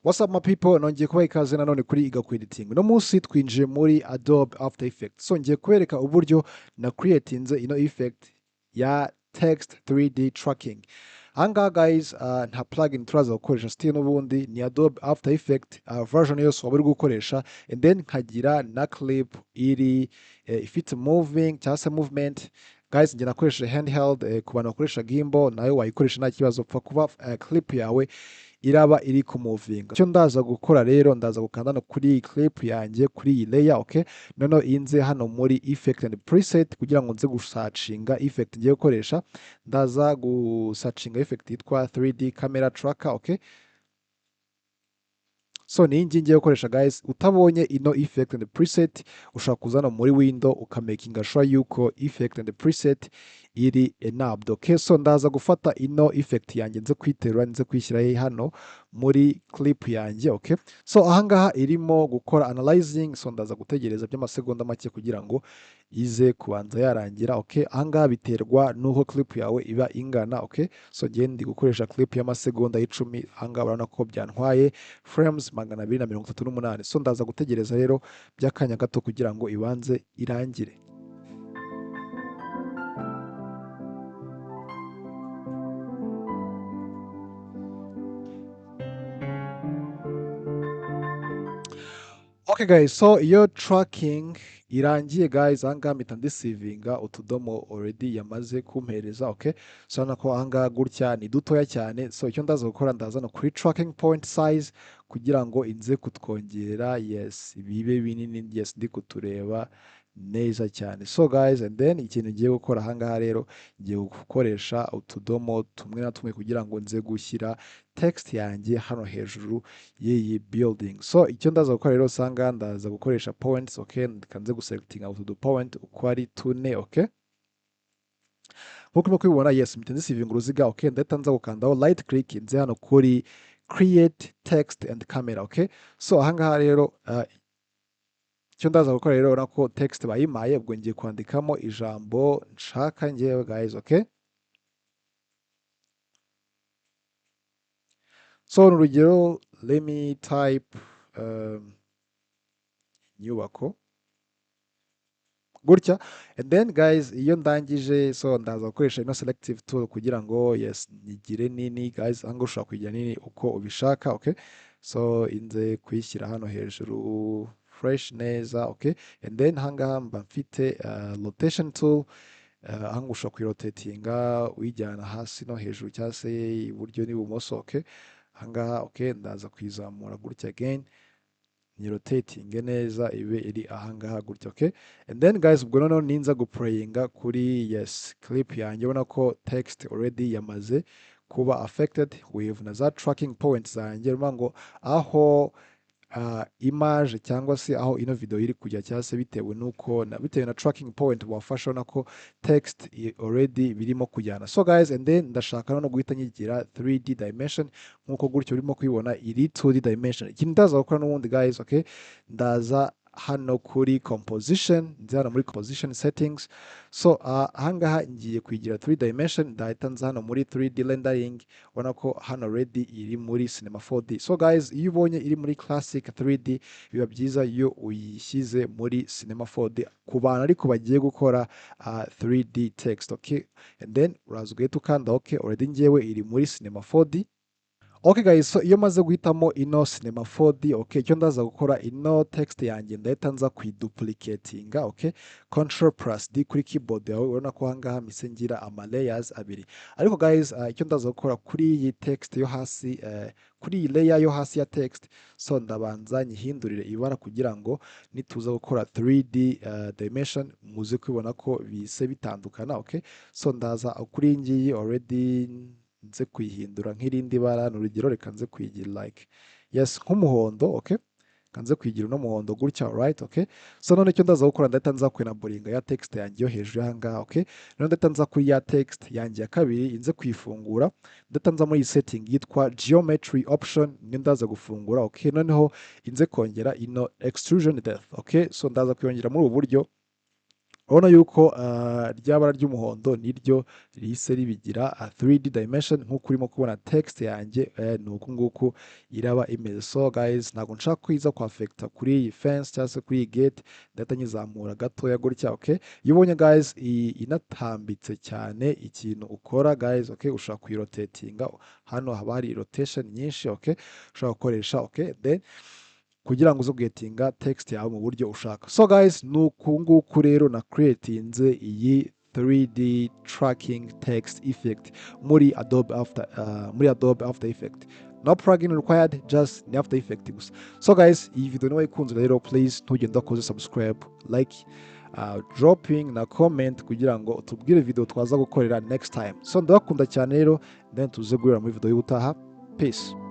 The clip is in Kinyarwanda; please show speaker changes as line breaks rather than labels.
What's up my people, nongeye kubaha ikaze nanone kuri iga editing. No munsi twinjiye muri Adobe After Effects. So ngiye kubereka uburyo na creatinze ino effect ya text 3D tracking. Ahangaha guys, nta plugin turaza gukoresha still n'ubundi ni Adobe After Effects version yose waba uri gukoresha, and then nkagira na clip iri ifite moving cyangwa se movement. Guys, njye nakoresheje handheld, ku bantu bakoresha gimbal nayo wayikoresha nta kibazo, upfa kuba clip yawe iraba iri kumuvinga. Icyo ndaza gukora rero, ndaza gukanda hano kuri iyi clip yanjye kuri iyi layer, okay, noneho inze hano muri effect and preset kugira ngo nze gusacinga effect ngiye gukoresha. Ndaza gusacinga effect yitwa 3D camera tracker, okay. So ni ngiye gukoresha guys. Utabonye ino effect and preset ushaka kuzana muri window ukamakinga sure yuko effect and preset iri enabled, okay. So ndaza gufata ino effect yanjye nze kwiterura nze kwishyira hano muri clip yanjye, okay. So ahangaha irimo gukora analyzing, so ndaza gutegereza by'amasegonda make kugira ngo ize kubanza yarangira, okay. Ahangaha biterwa n'uko clip yawe iba ingana, okay. So ngiye ndi gukoresha clip y'amasegonda 10, ahangaha urabona ko byantwaye frames 238. So ndaza gutegereza rero by'akanya gato kugira ngo ibanze irangire. Okay guys, so iyo tracking irangiye guys, ahangaha mpita ndisivinga utudomo already yamaze kumpereza, okay. So nako ahangaha gutya ni dutoya cyane. So icyo ndaza gukora, ndaza no kuri tracking point size kugira ngo inze kutwongerera, yes, bibe binini, yes, ndi kutureba neza cyane. So guys, and then ikintu ngiye gukora ahangaha rero, ngiye gukoresha utudomo tumwe na tumwe kugira ngo nze gushyira text yanjye hano hejuru y'iyi building. So icyo ndaza gukora rero, usanga ndaza gukoresha points, okay, kanze guselectinga utu point uko ari 4, okay. Nkuko mukubibona, yes, mpita ndisivinga uruziga, okay. Ndahita nza gukandaho right click nze hano kuri create text and camera, okay. So ahangaha rero icyo ndaza gukora rero, urabona ko text bayimaye, ubwo ngiye kwandikamo ijambo nshaka ngewe guys, okay. So urugero, let me type inyubako gutya, and then guys iyo ndangije, so ndaza gukoresha ino selective tool kugira ngo, yes, nigire nini guys. Ahangaha ushobora kugira nini uko ubishaka, okay. So inze kuyishyira hano hejuru fresh neza, okay. And then ahangaha mba mfite rotation tool, ahangaha ushobora kuyirotatinga uyijyana hasi no hejuru cyangwa se iburyo n'ibumoso, okay. Ahangaha, okay, ndaza kuyizamura gutya again ni rotating neza ibe iri ahangaha gutya, okay. And then guys, ubwo noneho ninza guplayinga kuri, yes, clip yanjye, ubona ko text already yamaze kuba affected with na za tracking points zanjye, urumva ngo aho image cyangwa se aho ino video iri kujya, cyangwa se bitewe na tracking point wafasha na ko text already birimo kujyana. So guys, and then ndashaka no guhita nyigira 3D dimension nkuko gutyo urimo kubibona iri 2D dimension. Ikindi ndaza gukora n'ubundi guys, okay, ndaza hano kuri composition, nzi hano muri composition settings. So ahangaha ngiye kwigira 3 dimension, ndahita nza hano muri 3D rendering, ubona ko hano ready iri muri cinema 4D. So guys, iyo ubonye iri muri classic 3D biba byiza iyo uyishyize muri cinema 4D ku bantu ariko bagiye gukora 3D text, okay. And then uraza ugahita ukanda okay, already ngewe iri muri cinema 4D. Okay guys, so iyo maze guhitamo ino cinema 4D, okay, icyo ndaza gukora, ino text yanjye ndahita nza kuiduplicatinga, okay, Ctrl+D kuri keyboard yawe, urabona ko ahangaha mise ngira ama layers abiri. Ariko guys, icyo ndaza gukora kuri iyi text yo hasi, kuri iyi layer yo hasi ya text, so ndabanza nyihindurire ibara kugira ngo nituza gukora 3D dimension muze kubona ko bise bitandukana, okay. So ndaza kuri ngiyi already nze kuyihindura nk'irindi bara, n'urugero reka nze kuyigira like, yes, nk'umuhondo, okay. Kanze kuyigira no muhondo gutya, right, okay. So none icyo ndaza gukora, ndahita nza kwenaboringa ya text yanjye yo hejuru ahangaha, okay. None ndahita nza kuri ya text yanjye ya kabiri inze kuyifungura, ndahita nza muri setting yitwa geometry option, ni ndaza gufungura, okay. Noneho inze kongera ino extrusion depth, okay. So ndaza kuyongera muri ubu buryo urabona yuko rya bara ry'umuhondo niryo rihise ribigira 3D dimension nk'uko urimo kubona text yanjye ni uku nguku iraba imeze. So guys, ntabwo nshaka kwiza kwafekta kuri iyi fence cyangwa se kuri iyi gate, ndahita nyizamura gatoya gutya. Okay, iyo ubonye guys inatambitse cyane ikintu ukora guys, okay, ushobora kuyirotatinga. Hano haba hari rotation nyinshi, okay, ushobora gukoresha. Okay, then kugira ngo uze guhetinga text yawe mu buryo ushaka. So guys, nuku nguku rero na creatinze iyi 3D tracking text effect muri Adobe After Effects. No plugin required, just ni After Effects gusa. So guys, iyi video niba ikunze rero please ntugende ukoze subscribe, like, dropping na comment kugira ngo utubwire video twaza gukorera next time. So ndabakunda cyane rero, then tuze guhura muri video y'ubutaha. Peace.